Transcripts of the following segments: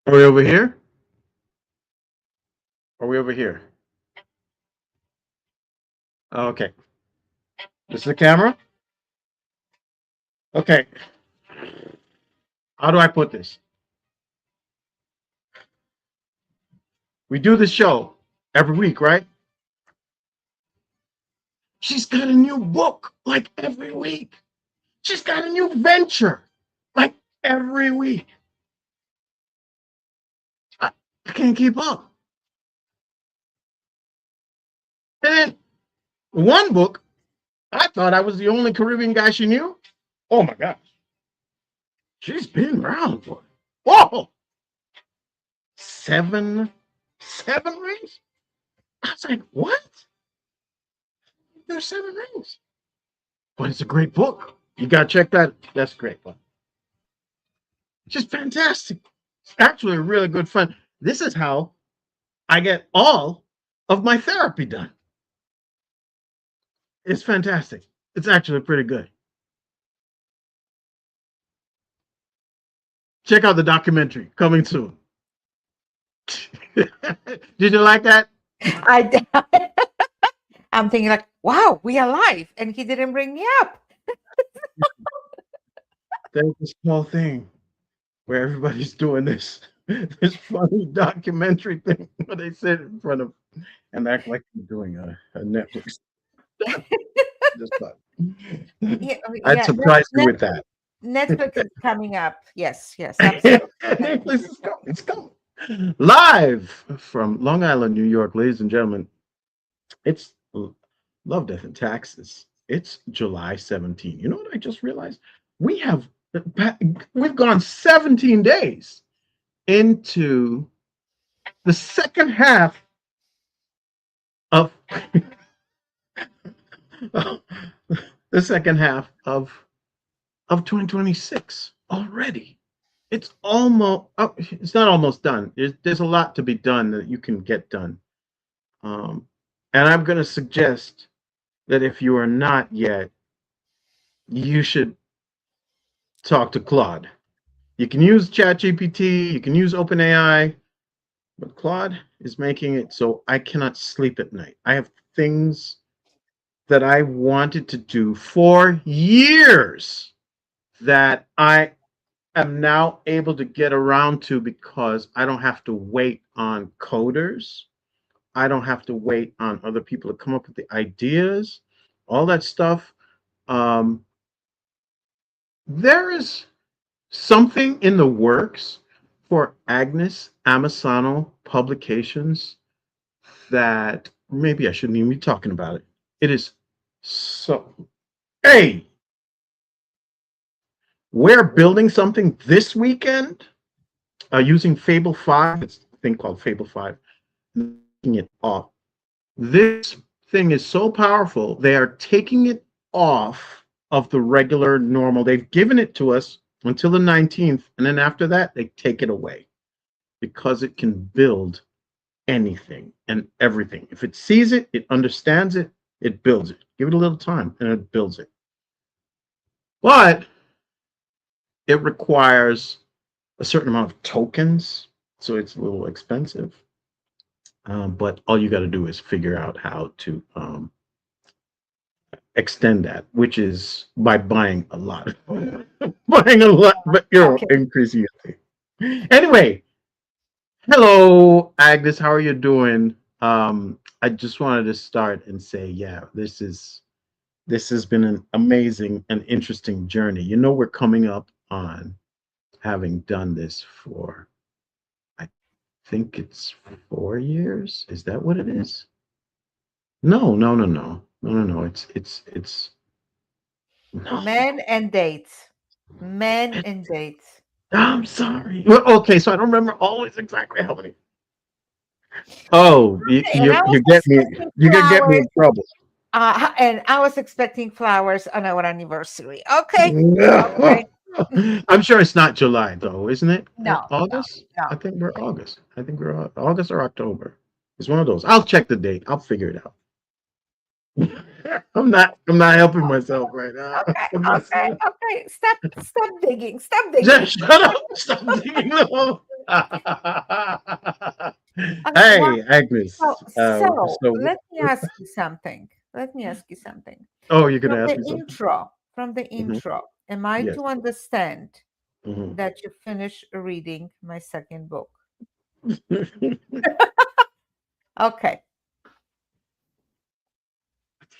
Are we over here? Are we over here? Okay. This is the camera. Okay. How do I put this? We do the show every week, right? She's got a new book like every week. She's got a new venture like every week. I, I can't keep up. And then one book, I thought I was the only Caribbean guy she knew. Oh my gosh. She's been around for whoa, seven, seven rings? I was like, what? There's seven rings. But it's a great book. You gotta check that. That's a great book. Just fantastic. It's actually really good fun. This is how I get all of my therapy done. It's fantastic. It's actually pretty good. Check out the documentary coming soon. Did you like that? I I'm thinking like, wow, we are live, and he didn't bring me up. There's this small thing where everybody's doing this funny documentary thing where they sit in front of and act like they're doing a Netflix. Just thought Yeah, I'd yeah. surprise you with that. Netflix is coming up. Yes, yes, absolutely. Netflix is coming. It's coming. Live from Long Island, New York, ladies and gentlemen. It's Love, Death, and Taxes. It's July 17. You know what I just realized? We have we've gone 17 days into the second half of the second half of 2026 already. It's almost it's not almost done. There's a lot to be done that you can get done. And I'm going to suggest that if you are not yet, you should talk to Claude. You can use ChatGPT, you can use OpenAI, but Claude is making it so I cannot sleep at night. I have things that I wanted to do for years that I am now able to get around to because I don't have to wait on coders. I don't have to wait on other people to come up with the ideas, all that stuff. Um, there is something in the works for Agnes Amisano Publications that maybe I shouldn't even be talking about it. It is so. Hey, we're building something this weekend using Fable 5. It's a thing called Fable 5. Taking it off. This thing is so powerful, they are taking it off of the regular normal. They've given it to us until the 19th, and then after that, they take it away because it can build anything and everything. If it sees it, it understands it, it builds it. Give it a little time, and it builds it. But it requires a certain amount of tokens, so it's a little expensive. But all you got to do is figure out how to extend that, which is by buying a lot, buying a lot, but you're Okay. increasing your thing. Anyway, hello, Agnes. How are you doing? I just wanted to start and say, yeah, this has been an amazing and interesting journey. You know, we're coming up on having done this for, I think it's 4 years. Is that what it is? No, no, no, no, no, no, no. It's no. Men and dates. Men and dates. I'm sorry. Well, okay, so I don't remember always exactly how many. Oh, And I was you get me. expecting You can get me flowers. in trouble. And I was expecting flowers on our anniversary. Okay. No. Okay. I'm sure it's not July though, isn't it? No, no, August? no. I think we're August. I think we're August or October. It's one of those. I'll check the date. I'll figure it out. I'm not helping myself right now. Okay, I'm not okay, saying- okay. Stop digging. Stop digging. Just shut up. Stop digging the hole. Well, Hey, so, Agnes. so So, let me ask you something. Let me ask you something. oh, you're gonna From ask the me something? intro, from the Hmm. intro, am I Yes. to understand Hmm. that you finished reading my second book? Okay.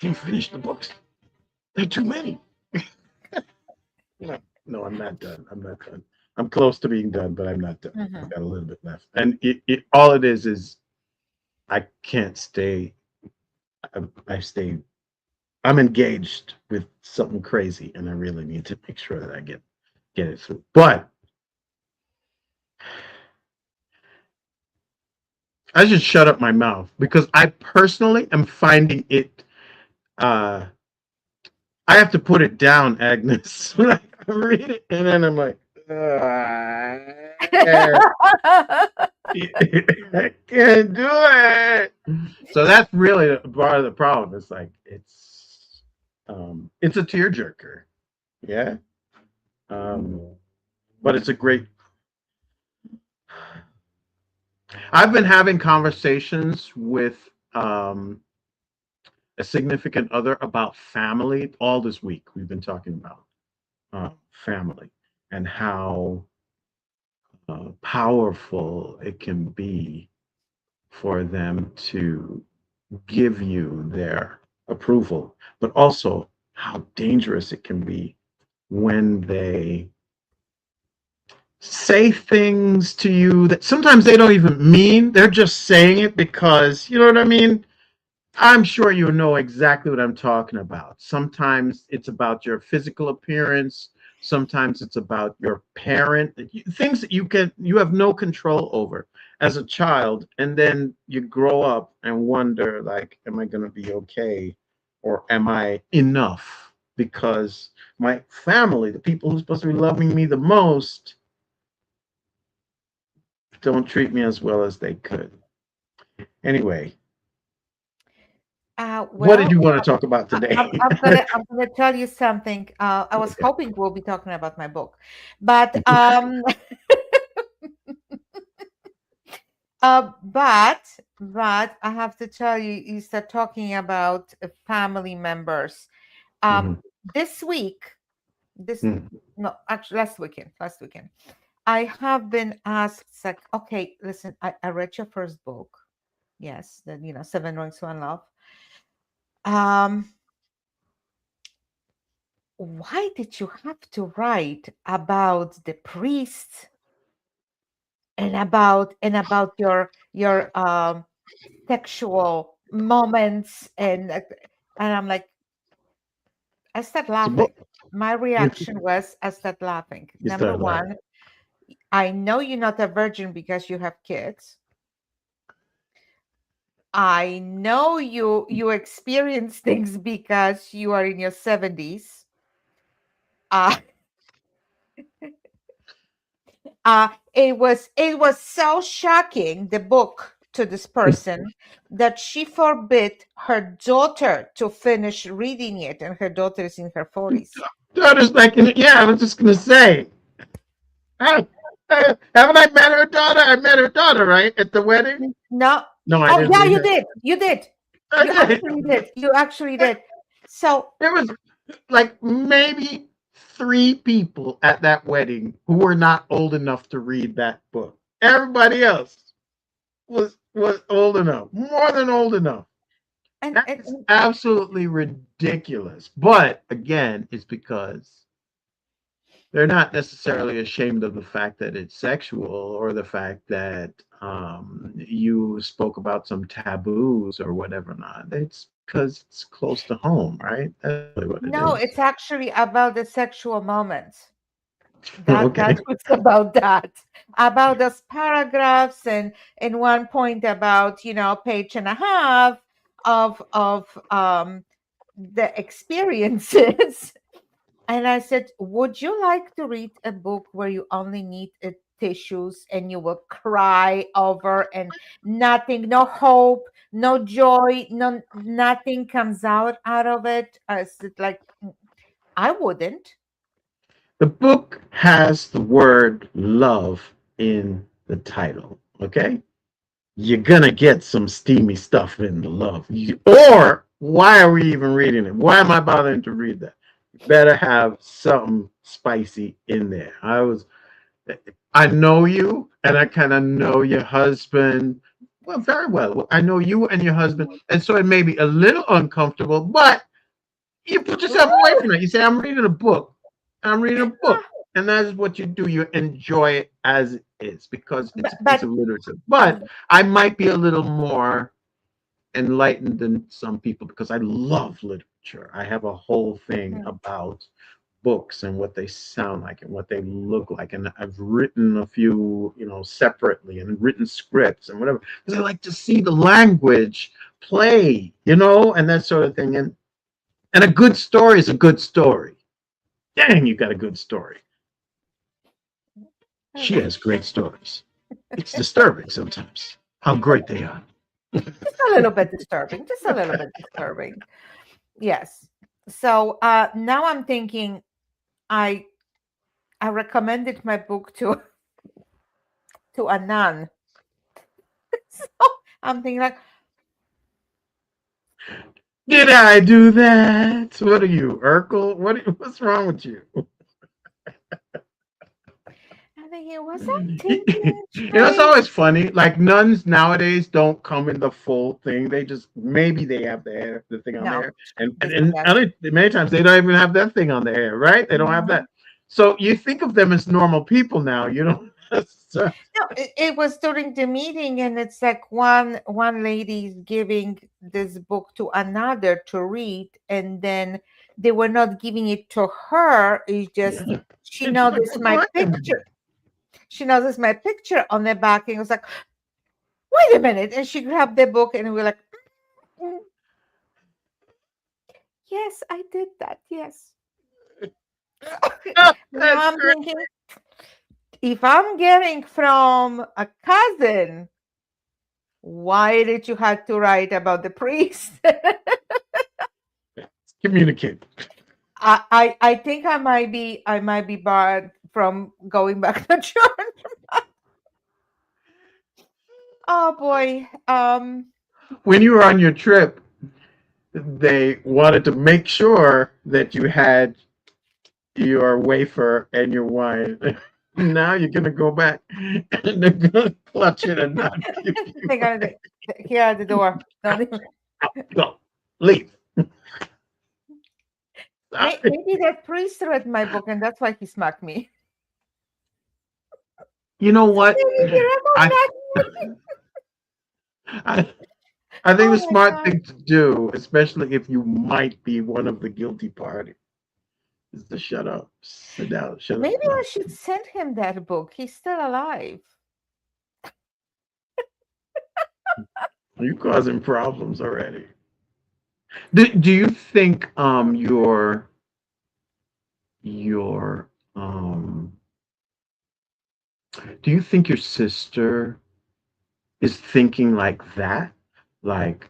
Can't finish the books. There are too many. No, no, I'm not done. I'm not done. I'm close to being done, but I'm not done. I've Hmm. got a little bit left. And all it is I can't stay. I stay. I'm engaged with something crazy, and I really need to make sure that I get it through. But I just shut up my mouth because I personally am finding it. Uh, I have to put it down, Agnes. Like, I read it, and then I'm like, "Ah, I can't do it." So that's really part of the problem. It's like it's a tearjerker, yeah. Um, but it's a great. I've been having conversations with a significant other about family all this week. We've been talking about family and how powerful it can be for them to give you their approval, but also how dangerous it can be when they say things to you that sometimes they don't even mean. They're just saying it because, you know what I mean? I'm sure you know exactly what I'm talking about. Sometimes it's about your physical appearance. Sometimes it's about your parent, things that you have no control over as a child, and then you grow up and wonder, like, am I going to be okay, or am I enough? Because my family, the people who's supposed to be loving me the most, don't treat me as well as they could. Anyway, what did Well, you want to talk about I- today? I'm gonna tell you something. I was Okay. hoping we'll be talking about my book, but but I have to tell you, you start talking about family members. Um, Mhm. this week, this Mhm. no, actually last weekend, I have been asked, it's like, okay, listen, I read your first book, yes, the Seven Rings One Love. Um, why did you have to write about the priest and about your sexual moments and I'm like, I start It's a laughing. book. My reaction was I start laughing. You Number start laughing. one, I know you're not a virgin because you have kids. I know you experience things because you are in your 70s. Uh, it was so shocking, the book, to this person, that she forbid her daughter to finish reading it, and her daughter is in her 40s. Daughter's like, yeah, I was just gonna say, hey, haven't I met her daughter? I met her daughter, right, at the wedding. No. No, I Oh didn't yeah, meet you her. did. You did. I You did. actually did. You actually did. So There was like maybe three people at that wedding who were not old enough to read that book. Everybody else was old enough, more than old enough. and, That and is absolutely ridiculous. But again, it's because they're not necessarily ashamed of the fact that it's sexual or the fact that you spoke about some taboos or whatever. Not. It's because it's close to home, right? That's really what it no, is. it's actually about the sexual moments. That Okay. that was about that. About those paragraphs, and in one point about page and a half of the experiences. And I said, would you like to read a book where you only need tissues and you will cry over, and nothing, no hope, no joy, nothing comes out of it? I said, like, I wouldn't. The book has the word love in the title. Okay, you're gonna get some steamy stuff in the love. Or why are we even reading it? Why am I bothering to read that? You better have something spicy in there. I know you, and I kind of know your husband well, very well. I know you and your husband, and so it may be a little uncomfortable, but you put yourself away from it. You say, "I'm reading a book. I'm reading a book," and that is what you do. You enjoy it as it is because it's a piece but of literature. But I might be a little more enlightened than some people because I love literature. I have a whole thing mm, about books and what they sound like and what they look like. And I've written a few, separately and written scripts and whatever because I like to see the language play, and that sort of thing. And a good story is a good story. Dang, you got a good story. She has great stories. It's disturbing sometimes how great they are. just a little bit disturbing, just a little bit disturbing. Yes. So now I'm thinking I I recommended my book to a nun. So I'm thinking like, Did I do that? What are you, Urkel? What's wrong with you? I'm thinking, was I thinking It's straight? always funny. Like nuns nowadays don't come in the full thing. They just maybe they have the thing on No, there, and they and, do and that. other, many times they don't even have that thing on their hair, right? They don't have Mhm. that. So you think of them as normal people now. You don't. So, No, it was during the meeting, and it's like one lady is giving this book to another to read, and then they were not giving it to her. It's just yeah. she It's like, noticed well, my go ahead. picture. She noticed my picture on the back, and was like, "Wait a minute!" And she grabbed the book, and we were like, "Mm, "Yes, I did that. Yes." That's Now I'm great. thinking, if I'm getting from a cousin, why did you have to write about the priest? Communicate. I think I might be barred from going back to church. Oh boy. When you were on your trip, they wanted to make sure that you had your wafer and your wine. Now you're gonna go back and they're gonna clutch it and not give you They're gonna say, here at the door. Don't even. go. Leave. Sorry. Maybe that priest read my book and that's why he smacked me. You know what? Maybe he read my I back. I I think the Oh my smart god. thing to do, especially if you might be one of the guilty party, is to shut up. Sit down, shut up Maybe I now. should send him that book. He's still alive. You're causing problems already. Do you think your do you think your sister is thinking like that? Like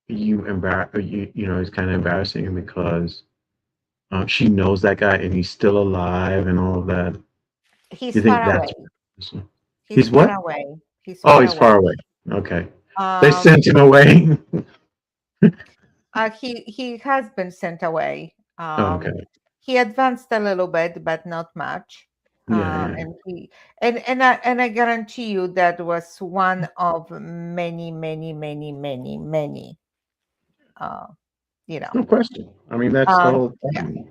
it's kind of embarrassing because she knows that guy and he's still alive and all of that. He's You think far that's away. He's he's far what? away. He's Oh, far he's away. far away. Okay. They Um, sent him away. he has been sent away. Okay. He advanced a little bit, but not much. Yeah, yeah. And he and I guarantee you that was one of many, many, many, many, many. Uh, you know. No question. I mean, that's the Um, whole yeah. thing.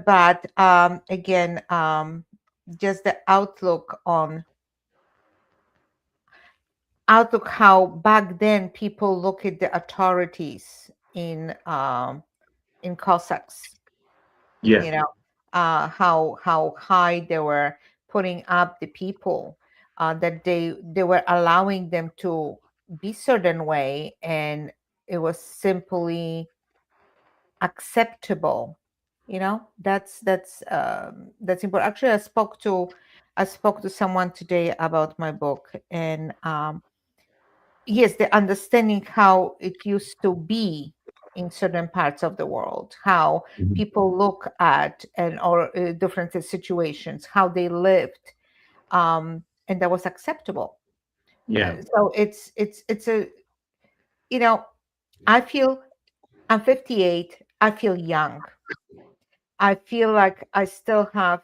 But again, just the outlook how back then people look at the authorities in Cossacks, Yeah. you know, how high they were putting up the people, that they were allowing them to be certain way, and it was simply acceptable. That's important. Actually, I spoke to someone today about my book, and yes, the understanding how it used to be in certain parts of the world, how Mhm. people look at and or different situations, how they lived. and that was acceptable. Yeah. So it's a, you know, I feel, I'm 58. I feel young. I feel like I still have,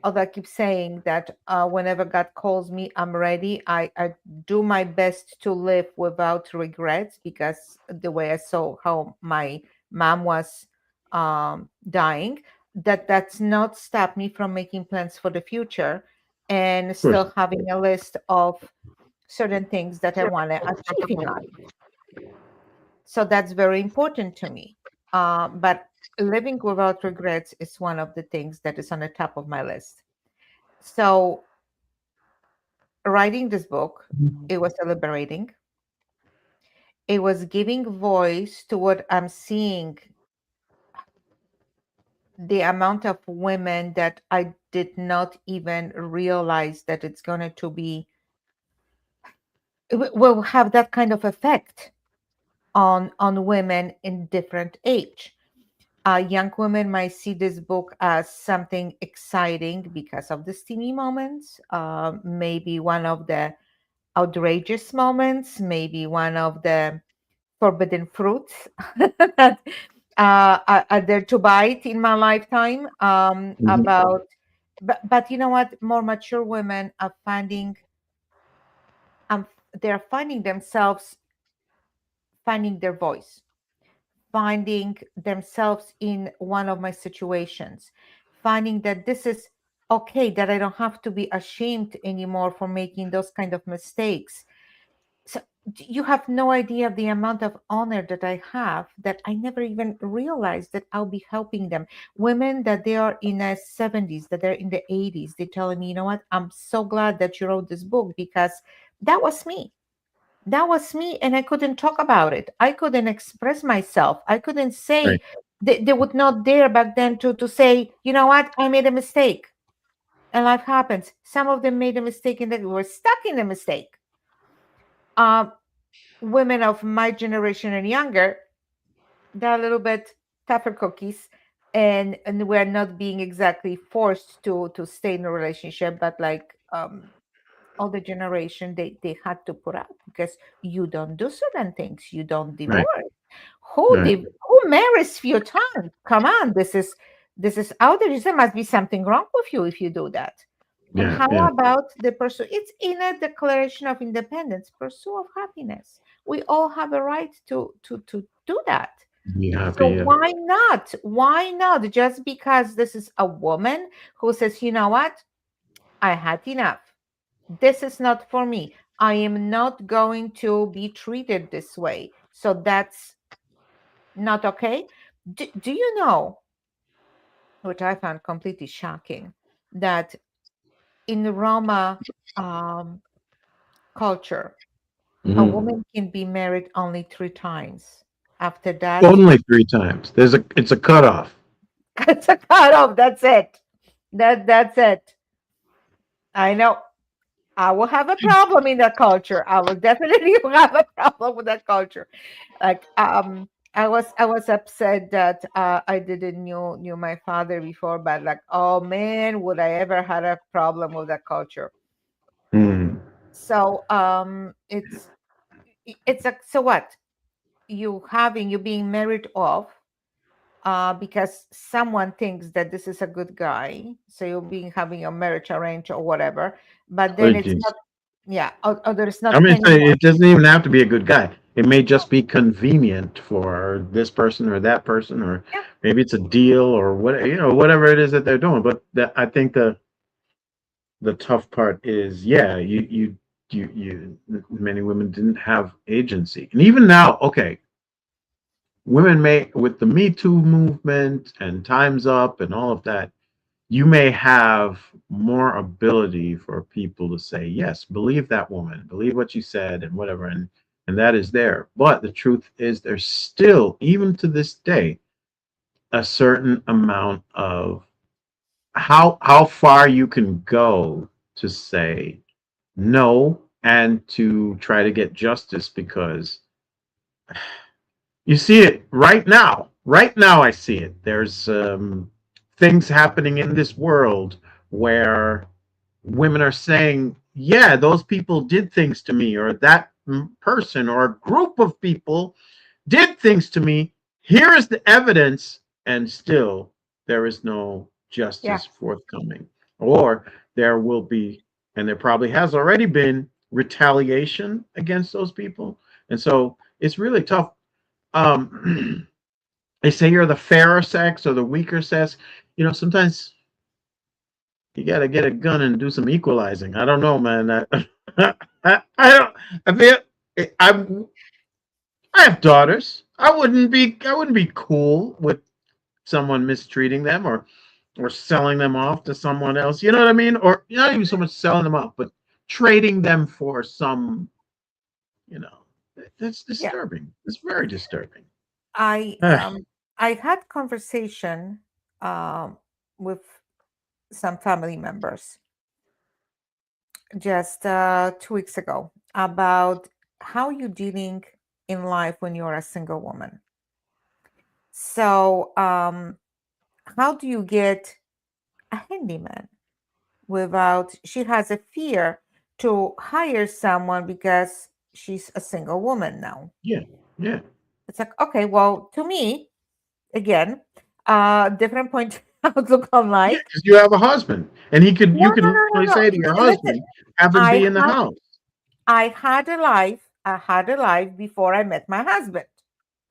although I keep saying that whenever God calls me, I'm ready. I do my best to live without regrets, because the way I saw how my mom was dying, that's not stopped me from making plans for the future and Of course. still having a list of certain things that I want to achieve in life. So that's very important to me. But living without regrets is one of the things that is on the top of my list. So writing this book, it was liberating. It was giving voice to what I'm seeing, the amount of women that I did not even realize that it's going to be, will have that kind of effect on women in different age. Young women might see this book as something exciting because of the steamy moments, maybe one of the outrageous moments, maybe one of the forbidden fruits that are there to bite in my lifetime. Mhm. About, but you know what? More mature women are finding, um, they're finding themselves, finding their voice, finding themselves in one of my situations, finding that this is okay, that I don't have to be ashamed anymore for making those kind of mistakes. So you have no idea the amount of honor that I have, that I never even realized that I'll be helping them. Women that they are in their 70s, that they're in the 80s, they're telling me, you know what, I'm so glad that you wrote this book, because that was me. That was me, and I couldn't talk about it. I couldn't express myself. I couldn't Right. say, they would not dare back then to say, you know what, I made a mistake. And life happens. Some of them made a mistake and they were stuck in the mistake. Uh, Women of my generation and younger, they're a little bit tougher cookies, and we're not being exactly forced to stay in a relationship, but like older generation, they had to put up, because you don't do certain things, you don't Right. divorce. Right. Who marries few times? Come on, this is out there. There must be something wrong with you if you do that. And Yeah. how Yeah. about the pursuit? It's in a declaration of independence, pursuit of happiness. We all have a right to do that. Be So happy. Yeah. why not? Why not? Just because this is a woman who says, you know what, I had enough. This is not for me. I am not going to be treated this way. So that's not okay. Do you know, which I found completely shocking, that in the Roma um, culture, a Mhm. woman can be married only 3 times. After that, Only 3 times. It's a cutoff. it's a cutoff. That's it. That's it. I know. I will have a problem in that culture. I will definitely have a problem with that culture. Like I was upset that I didn't knew my father before, but like, oh man, would I ever had a problem with that culture? Mm. So it's like, so what, you being married off because someone thinks that this is a good guy, so you're being having your marriage arranged or whatever, but Oh, then it's geez. not, yeah, or there's I not mean, anyone. it doesn't even have to be a good guy. It may just be convenient for this person or that person, or Yeah. maybe it's a deal or what, whatever it is that they're doing. But I think the tough part is, yeah, many women didn't have agency, and even now, okay, women may, with the Me Too movement and Time's Up and all of that, you may have more ability for people to say, yes, believe that woman, believe what she said and whatever, and that is there. But the truth is, there's still, even to this day, a certain amount of how far you can go to say no and to try to get justice, because you see it right now. Right now, I see it. There's things happening in this world where women are saying yeah, those people did things to me, or that person or a group of people did things to me. Here is the evidence, and still there is no Yeah. justice forthcoming. Or there will be, and there probably has already been, retaliation against those people. And so it's really tough. They say you're the fairer sex or the weaker sex. Sometimes you got to get a gun and do some equalizing. I don't know, man. I don't. I feel I I have daughters. I wouldn't be cool with someone mistreating them or selling them off to someone else. You know what I mean? Or not even so much selling them off, but trading them for some. You know, that's Yeah. disturbing. It's very disturbing. I Ah, um I had conversation um with some family members just 2 weeks ago about how you dealing in life when you're a single woman. So how do you get a handyman without she has a fear to hire someone because she's a single woman now. yeah, yeah. It's like, okay, well, to me, again, different point outlook on Yeah, life. because you have a husband, and No, you could no, no, literally no, no. say to your Listen, husband, "Have him I be in the had house." I had a life. I had a life before I met my husband.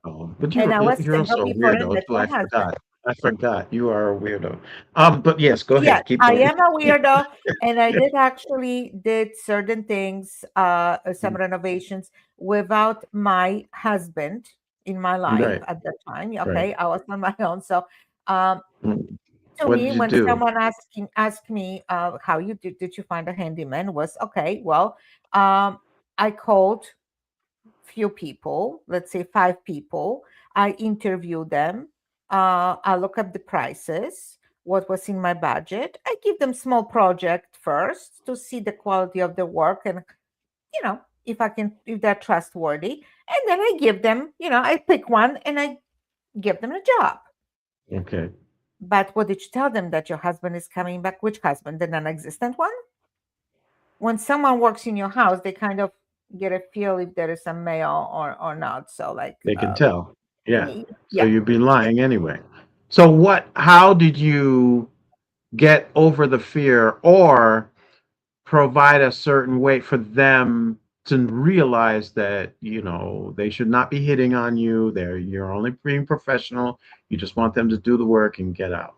Oh, but And you're I was you're single also a before I weirdo met too. my I husband. forgot. I forgot. You are a weirdo. But yes, go Yes, ahead. Keep I going. am a weirdo, and I did actually did certain things, some renovations without my husband in my life Right, at that time. right. Okay, I was on my own. So, um, Mm. to What did me, you when do? someone asked me how you did you find a handyman, was okay. Well, I called few people, let's say 5 people. I interview them. I look up the prices, what was in my budget. I give them small project first to see the quality of the work and if they're trustworthy. And then I give them, I pick one and I give them a job. Okay. But what did you tell them that your husband is coming back? Which husband? The non-existent one? When someone works in your house, they kind of get a feel if there is a male or not. So like They can tell. Yeah. So yeah. you'd be lying anyway. So how did you get over the fear or provide a certain way for them to realize that, they should not be hitting on you. You're only being professional. You just want them to do the work and get out.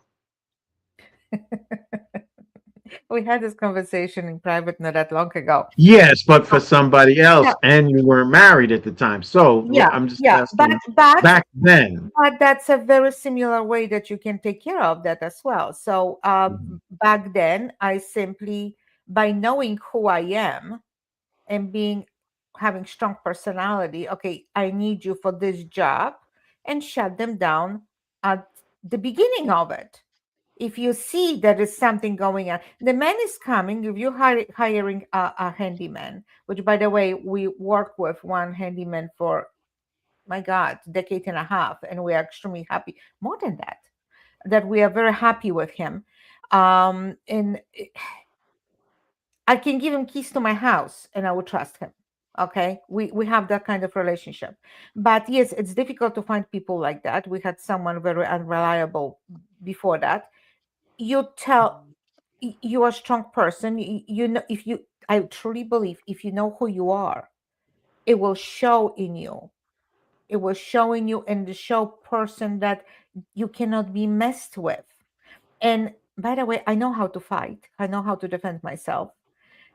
We had this conversation in private not that long ago. Yes, but Uh, for somebody yeah, else, and you weren't married at the time. So yeah, I'm just yeah. But asking but back then. but that's a very similar way that you can take care of that as well. So Mhm. back then, I simply by knowing who I am and being having strong personality. Okay, I need you for this job, and shut them down at the beginning of it. If you see there is something going on, the man is coming. If you're hiring a handyman, which by the way, we work with one handyman for my God, decade and a half, and we are extremely happy. More than that, that we are very happy with him. And I can give him keys to my house, and I will trust him. Okay, we have that kind of relationship. But yes, it's difficult to find people like that. We had someone very unreliable before that. You tell you're a strong person. You know, if you, I truly believe, if you know who you are, it will show in you. It will show in you and the show person that you cannot be messed with. And by the way, I know how to fight. I know how to defend myself.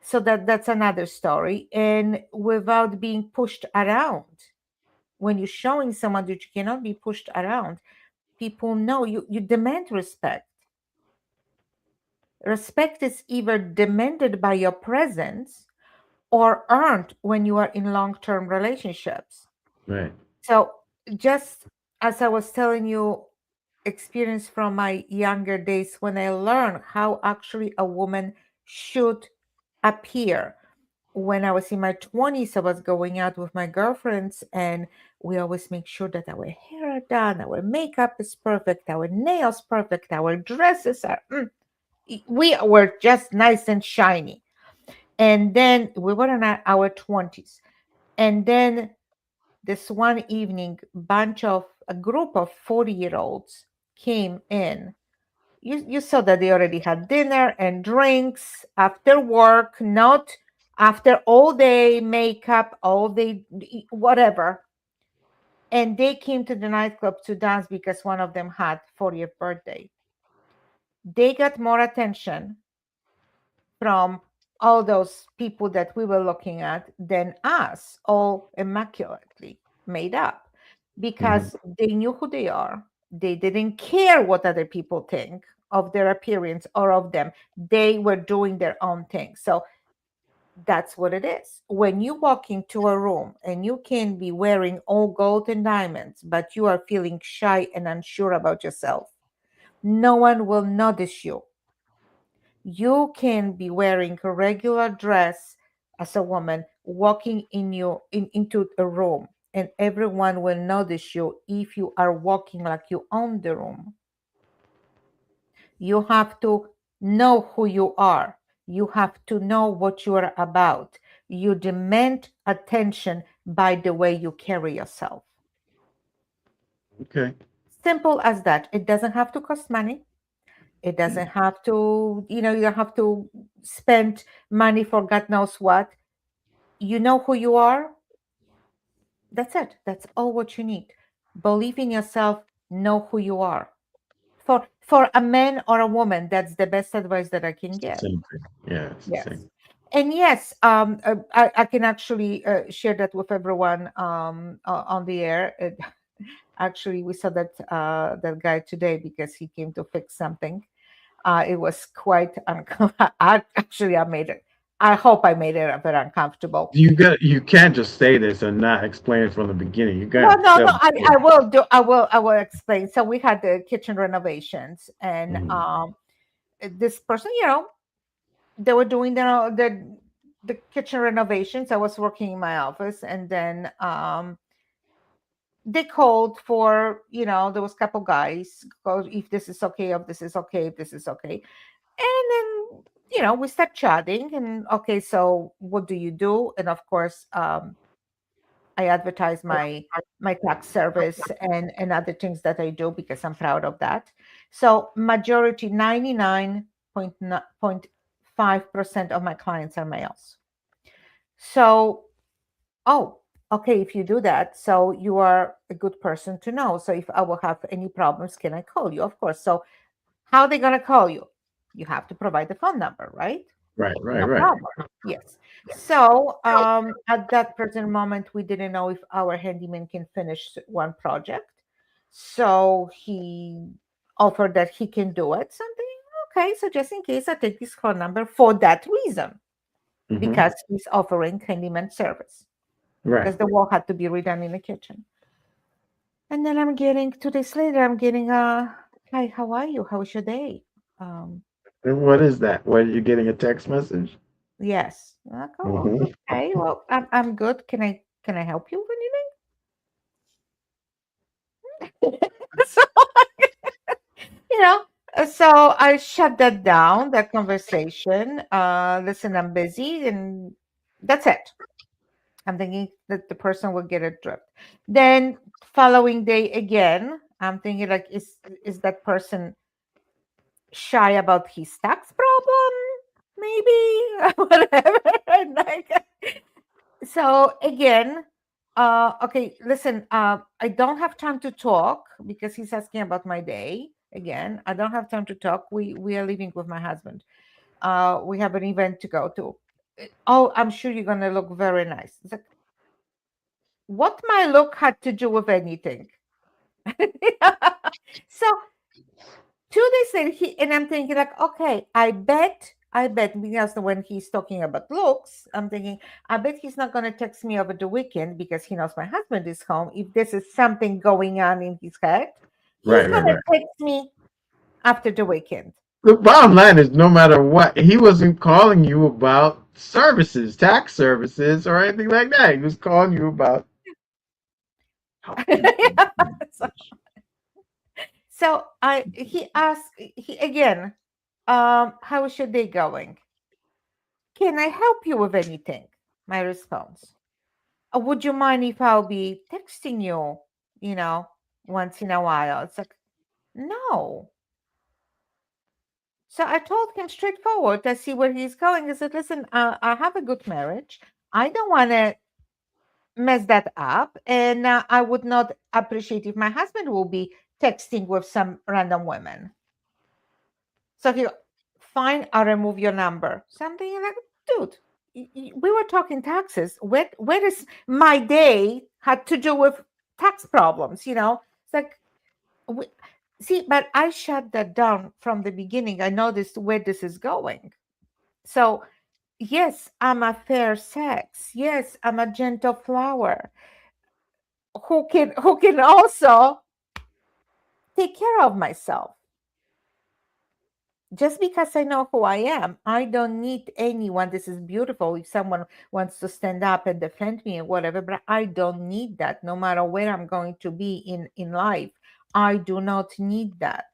So that's another story. And without being pushed around, when you're showing someone that you cannot be pushed around, people know you demand respect. Respect is either demanded by your presence or earned when you are in long term relationships. Right. So, just as I was telling you, experience from my younger days when I learned how actually a woman should appear. When I was in my 20s, I was going out with my girlfriends, and we always make sure that our hair are done, our makeup is perfect, our nails perfect, our dresses are. We were just nice and shiny. And then we were in our 20s. And then this one evening, a group of 40-year-olds came in. You saw that they already had dinner and drinks after work, not after all day makeup, all day whatever. And they came to the nightclub to dance because one of them had 40th birthday. They got more attention from all those people that we were looking at than us, all immaculately made up, Hmm. because they knew who they are. They didn't care what other people think of their appearance or of them. They were doing their own thing. So that's what it is. When you walk into a room and you can be wearing all gold and diamonds, but you are feeling shy and unsure about yourself, no one will notice you. You can be wearing a regular dress as a woman, walking into a room, and everyone will notice you if you are walking like you own the room. You have to know who you are. You have to know what you are about. You demand attention by the way you carry yourself. Okay. Simple as that. It doesn't have to cost money. It doesn't have to, you don't have to spend money for God knows what. You know who you are. That's it. That's all what you need. Believe in yourself. Know who you are. For a man or a woman, that's the best advice that I can It's the give. same thing. Yeah, it's the Yes. same. And yes, I can actually share that with everyone on the air. Actually, we saw that guy today because he came to fix something. It was quite uncomfortable. I made it. I hope I made it a bit uncomfortable. You can't just say this and not explain it from the beginning. You Well, gotta no, tell no, the I story. will do. I will explain. So we had the kitchen renovations, and Mhm. this person, they were doing the kitchen renovations. I was working in my office, and then they called for, there was a couple guys called if this is okay, if this is okay, if this is okay. And then, we start chatting and okay, so what do you do? And of course, I advertise my tax service and other things that I do because I'm proud of that. So majority 99.5% of my clients are males. So, oh, okay, if you do that, so you are a good person to know. So if I will have any problems, can I call you? Of course. So how are they gonna call you? You have to provide the phone number, right? Right, right, No right. problem. Yes. So at that present moment, we didn't know if our handyman can finish one project. So he offered that he can do it. Something okay. So just in case, I take this phone number for that reason Hmm. because he's offering handyman service Right. because the wall had to be redone in the kitchen. And then I'm getting 2 days later. I'm getting hi, how are you? How was your day? Um, And what is that? What, are you getting a text message? yes. Like, oh, Hmm. okay. Well, I'm good. Can I help you with anything? So, you know, so I shut that down, that conversation. Listen, I'm busy, and that's it. I'm thinking that the person will get a drift. Then following day again, I'm thinking like, is that person shy about his tax problem? Maybe whatever. And like, so again, okay, listen, I don't have time to talk because he's asking about my day. Again, I don't have time to talk. We are leaving with my husband. We have an event to go to. Oh, I'm sure you're gonna look very nice. It's like, what my look had to do with anything. So 2 days later, and I'm thinking like, okay, I bet because when he's talking about looks, I'm thinking, I bet he's not gonna text me over the weekend because he knows my husband is home. If this is something going on in his head, he's Right, right, gonna right. text me after the weekend. The bottom line is, no matter what, he wasn't calling you about services, tax services, or anything like that. He was calling you about how can so, so I he asked he again, how is your day going? Can I help you with anything? My response. Would you mind if I'll be texting you, you know, once in a while? It's like, no. So I told him straightforward. I see where he's going. I said, listen, I have a good marriage. I don't want to mess that up. And I would not appreciate if my husband will be texting with some random women. So he, fine, I'll remove your number. Something like, dude, we were talking taxes. Where is my day had to do with tax problems? It's like, we, see, but I shut that down from the beginning. I noticed where this is going. So, yes, I'm a fair sex. Yes, I'm a gentle flower who can also take care of myself. Just because I know who I am, I don't need anyone. This is beautiful. If someone wants to stand up and defend me and whatever, but I don't need that. No matter where I'm going to be in life, I do not need that.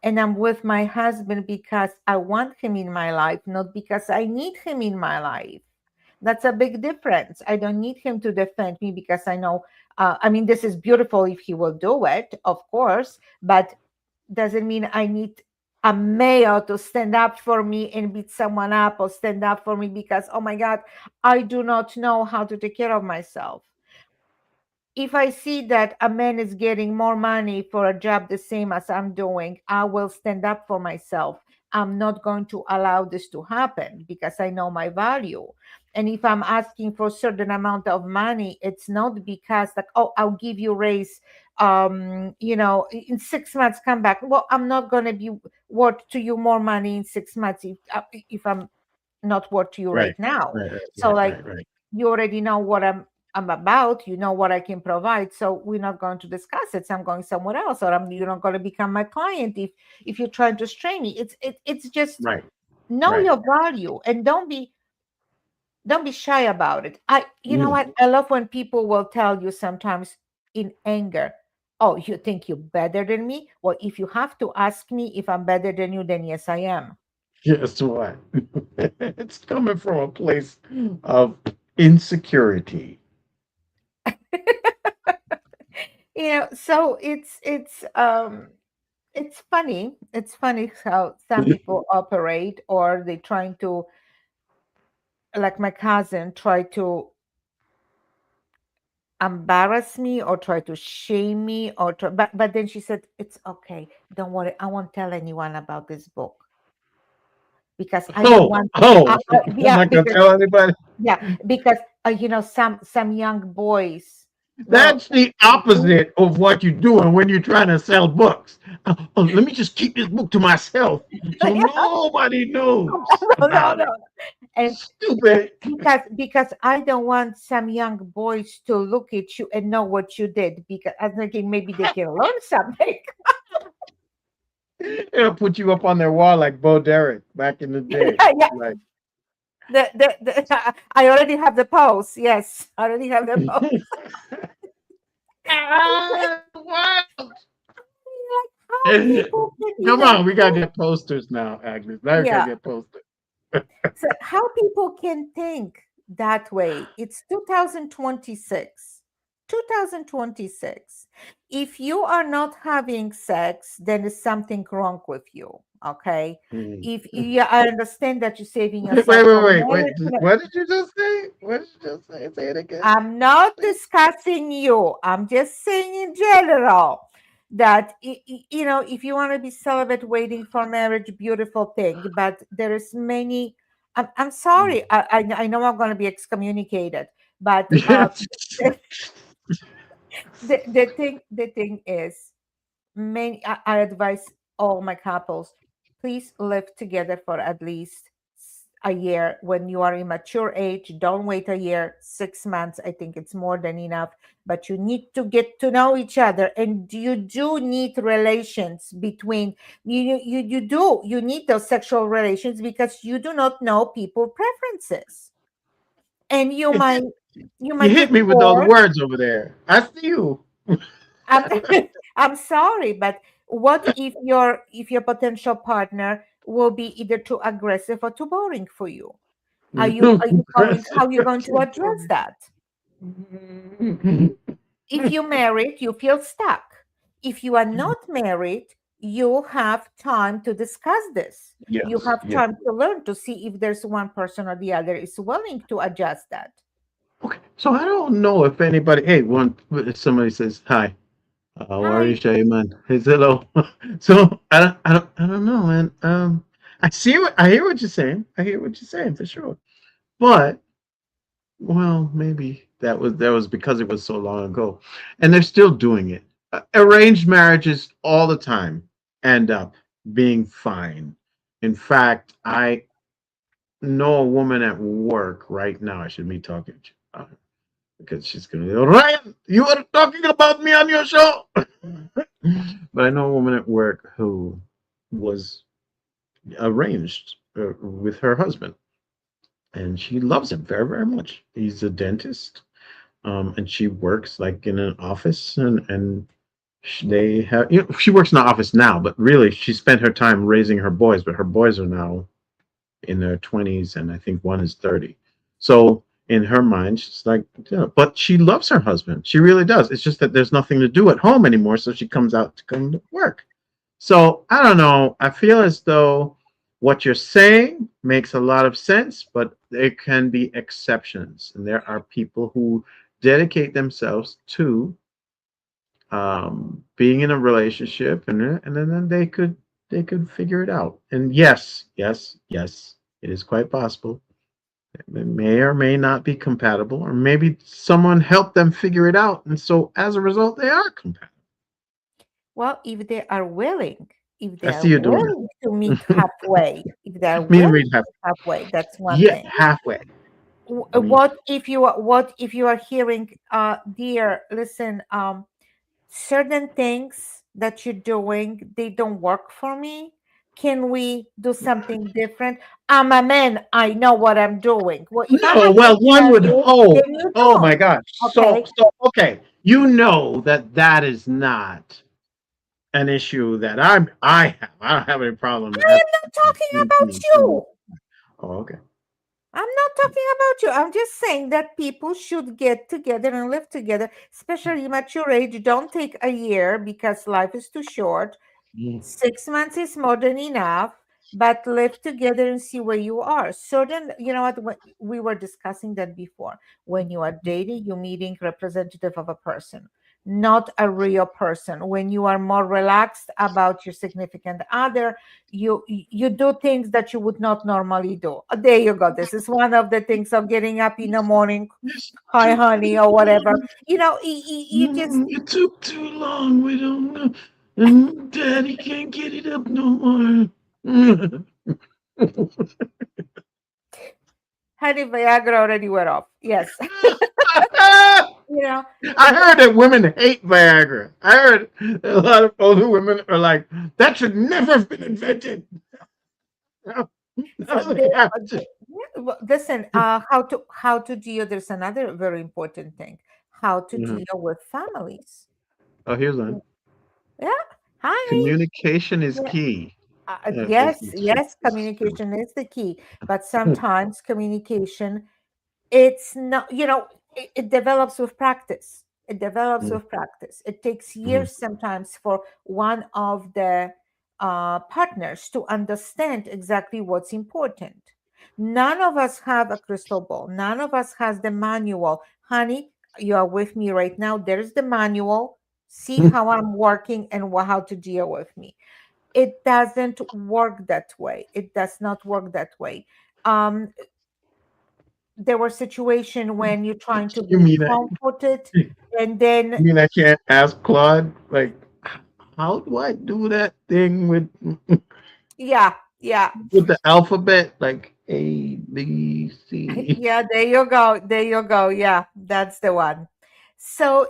And I'm with my husband because I want him in my life, not because I need him in my life. That's a big difference. I don't need him to defend me because I know, I mean, this is beautiful if he will do it, of course, but doesn't mean I need a male to stand up for me and beat someone up or stand up for me because, oh my God, I do not know how to take care of myself. If I see that a man is getting more money for a job the same as I'm doing, I will stand up for myself. I'm not going to allow this to happen because I know my value. And if I'm asking for a certain amount of money, it's not because like, oh, I'll give you raise, in 6 months, come back. Well, I'm not going to be worth to you more money in 6 months if I'm not worth to you Right. right now. Right. So Right. like Right. Right. you already know what I'm about, you know what I can provide. So we're not going to discuss it. So I'm going somewhere else, or you're not going to become my client if you're trying to strain me. It's just Right. know Right. your value and don't be shy about it. You know Mm. what? I love when people will tell you sometimes in anger, oh, you think you're better than me? Well, if you have to ask me if I'm better than you, then yes, I am. Guess what? It's coming from a place of insecurity. So it's funny. It's funny how some people operate, or they trying to, like my cousin, try to embarrass me or try to shame me but then she said, it's okay. Don't worry. I won't tell anyone about this book because I don't Oh, want, oh, I'm yeah, not gonna tell anybody. because some young boys will, That's the opposite of what you're doing when you're trying to sell books. Oh, let me just keep this book to myself so yeah, nobody knows no, no, about no. it. And Stupid. because I don't want some young boys to look at you and know what you did, because I'm thinking maybe they can learn something. It'll put you up on their wall like Bo Derek back in the day. Yeah, yeah. Like, I already have the post. Yes, I already have the post. wild. Like how people can Come even on, we gotta think. get posters now, Agnes. Now we gotta Yeah. get posters. So how people can think that way? It's 2026. 2026. If you are not having sex, then there's something wrong with you. Okay. Mm. If yeah, I understand that you're saving Wait, yourself wait, wait, for wait, wait. marriage. What did you just say? What did you just say? Say it again. I'm not Please. discussing you. I'm just saying in general that if you want to be celibate waiting for marriage, beautiful thing. But there is many. I'm sorry. Mm. I know I'm going to be excommunicated, but Yes. the thing is, I advise all my couples, please live together for at least a year. When you are in mature age, don't wait a year, 6 months. I think it's more than enough. But you need to get to know each other, and you do need relations between you need those sexual relations because you do not know people preferences, and you It might just, you you might hit get me with those bored. words over there. I see you. I'm I'm sorry, but what if your potential partner will be either too aggressive or too boring for you? Are you going, That's how are you going to interesting. address that? If you married, you feel stuck. If you are not married, you have time to discuss this. You Yes, have yes. time to learn to see if there's one person or the other is willing to adjust that. Okay, so I don't know if anybody. Hey, one somebody says hi. How are you, Hi. Shayman? Hey, hello. So I don't know, man. I hear what you're saying. I hear what you're saying for sure. But well, maybe that was because it was so long ago, and they're still doing it. Arranged marriages all the time end up being fine. In fact, I know a woman at work right now. I should be talking to you, because she's gonna be, Ryan, you were talking about me on your show. But I know a woman at work who was arranged with her husband, and she loves him very, very much. He's a dentist, and she works like in an office, and they have, she works in the office now, but really she spent her time raising her boys, but her boys are now in their 20s, and I think one is 30. So in her mind, she's like, yeah, but she loves her husband. She really does. It's just that there's nothing to do at home anymore, so she comes out to come to work. So I don't know. I feel as though what you're saying makes a lot of sense, but there can be exceptions, and there are people who dedicate themselves to being in a relationship, and then they could figure it out. And yes, yes, yes, it is quite possible. It may or may not be compatible, or maybe someone helped them figure it out, and so as a result, they are compatible. Well, if they I are see you doing willing to meet it. halfway, if they are Me to willing read to half. meet halfway, that's one Yeah, thing. halfway. Me. What if you are hearing, dear, listen, certain things that you're doing, they don't work for me. Can we do something different? I'm a man, I know what I'm doing. Well, if I No, have to well, one tell would you, then hope. you Oh my don't. gosh. So, Okay. so okay. You know that that is not an issue that I have. I don't have any problem. I am not talking about you. Oh, okay. I'm not talking about you. I'm just saying that people should get together and live together, especially mature age. Don't take a year because life is too short. Mm. 6 months is more than enough, but live together and see where you are. Certain, you know what, we were discussing that before. When you are dating, you're meeting representative of a person, not a real person. When you are more relaxed about your significant other, you do things that you would not normally do. There you go. This is one of the things of getting up in the morning. This Hi, took honey, too or whatever. long. You just It took too long. We don't know. And Daddy can't get it up no more. honey, Viagra already went off. Yes. you know I heard that women hate Viagra. I heard a lot of older women are like, that should never have been invented. Now, so now they they, have to. yeah, well, listen, how to deal, there's another very important thing, how to Mhm. deal with families. Oh, here's one. Yeah. Hi. Communication is Yeah. key. Yes, It's yes, communication is the key, but sometimes communication, it's not, it develops with practice. It develops Mhm, with practice. It takes mhm, years sometimes for one of the partners to understand exactly what's important. None of us have a crystal ball. None of us has the manual. Honey, you are with me right now. There's the manual. See mhm. how I'm working and how to deal with me. It doesn't work that way. It does not work that way. Um, there were situations when you're trying to You be mean I? comforted, You and then mean I can't ask Claude like, how do I do that thing with yeah, yeah, the alphabet like ABC? yeah, there you go, yeah, that's the one. So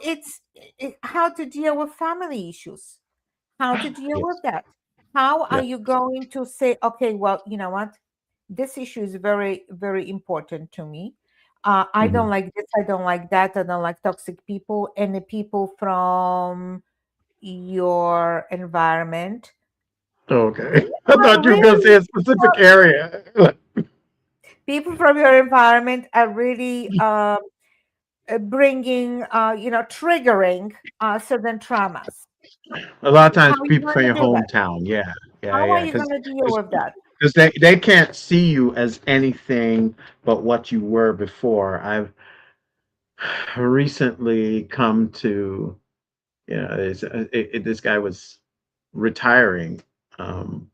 how to deal with family issues, how to deal with Yes. that. How are Yeah. you going to say, okay, well, you know what, this issue is very, very important to me. I don't Mhm. like this, I don't like that, I don't like toxic people, and the people from your environment. Okay. I thought you were gonna say Really? a specific area. people from your environment are really bringing, triggering certain traumas. A lot of How times are you people going from to your do that? hometown. Yeah, yeah, How are yeah. you going to deal with that? Because they can't see you as anything but what you were before. I've recently come to, this guy was retiring, um,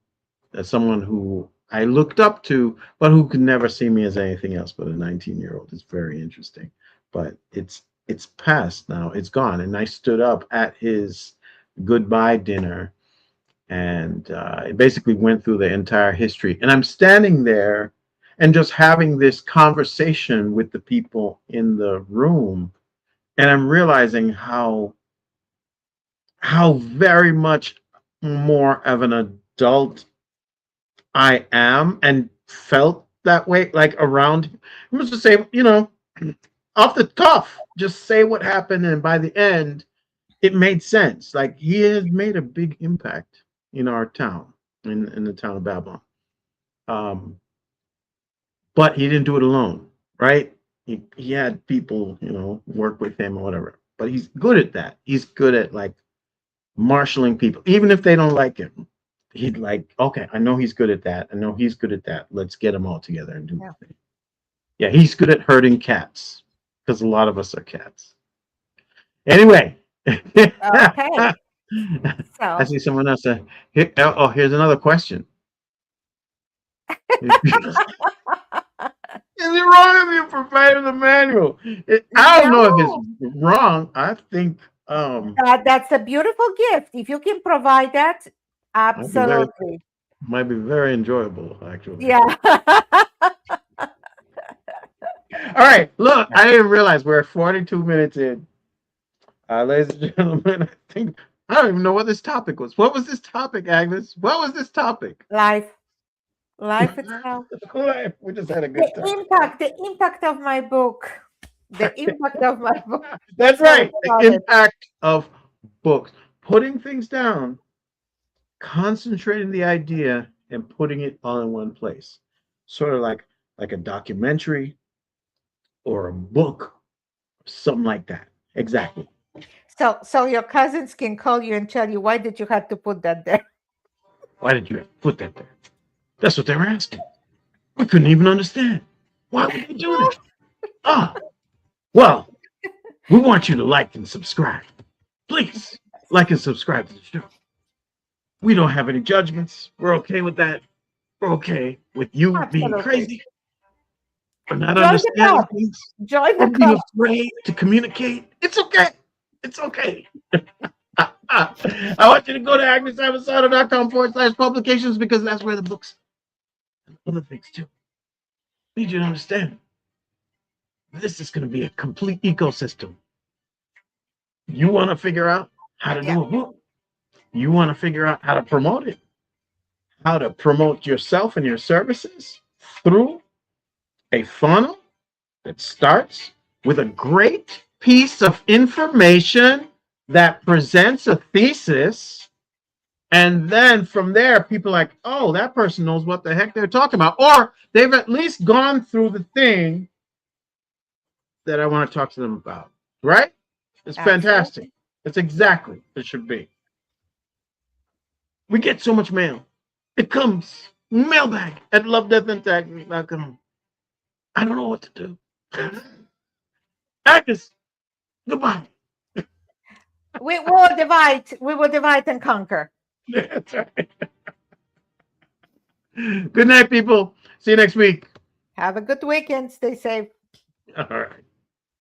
as someone who I looked up to, but who could never see me as anything else but a 19-year-old. It's very interesting, but it's past now. It's gone, and I stood up at his goodbye dinner, and it basically went through the entire history. And I'm standing there and just having this conversation with the people in the room, and I'm realizing how very much more of an adult I am and felt that way, like around him. I was just say, off the cuff, just say what happened, and by the end, it made sense. Like he has made a big impact in our town, in the town of Babylon. Um, but he didn't do it alone, right? He had people, work with him or whatever. But he's good at that. He's good at like marshaling people, even if they don't like him. He'd like, okay, I know he's good at that. I know he's good at that. Let's get them all together and do Yeah. the thing. Yeah, he's good at herding cats because a lot of us are cats. Anyway, Okay. I So, see someone else. Here's another question. Is it wrong if you provide the manual? I don't know if it's no, wrong. I think that's a beautiful gift. If you can provide that, might be very absolutely. might be very enjoyable actually. Yeah. All right, look, I didn't realize we're 42 minutes in. Ladies and gentlemen, I don't even know what this topic was. What was this topic, Agnes? What was this topic? Life. Life itself. We just had a The good time. impact, the impact of my book. The impact of my book. That's That's how it right. The started. impact of books. Putting things down, concentrating the idea, and putting it all in one place. Sort of like a documentary or a book, something like that. Exactly. So your cousins can call you and tell you, why did you have to put that there? Why did you put that there? That's what they were asking. We couldn't even understand. Why would you do that? Ah, well, we want you to like and subscribe. Please like and subscribe to the show. We don't have any judgments. We're okay with that. We're okay with you being Absolutely. crazy or not Join the understanding club. things Join or the being club. afraid to communicate. It's okay. It's okay. I want you to go to agnesamisano.com/publications because that's where the books and other things too. Need you to understand. This is going to be a complete ecosystem. You want to figure out how to Yeah. do a book. You want to figure out how to promote it, how to promote yourself and your services through a funnel that starts with a great piece of information that presents a thesis. And then from there, people are like, oh, that person knows what the heck they're talking about. Or they've at least gone through the thing that I want to talk to them about. Right? It's fantastic. Absolutely. That's exactly what it should be. We get so much mail. It comes mailbag at lovedeathandtag.com. I don't know what to do. Agnes, goodbye. We will divide. We will divide and conquer. That's right. Good night, people. See you next week. Have a good weekend. Stay safe. All right.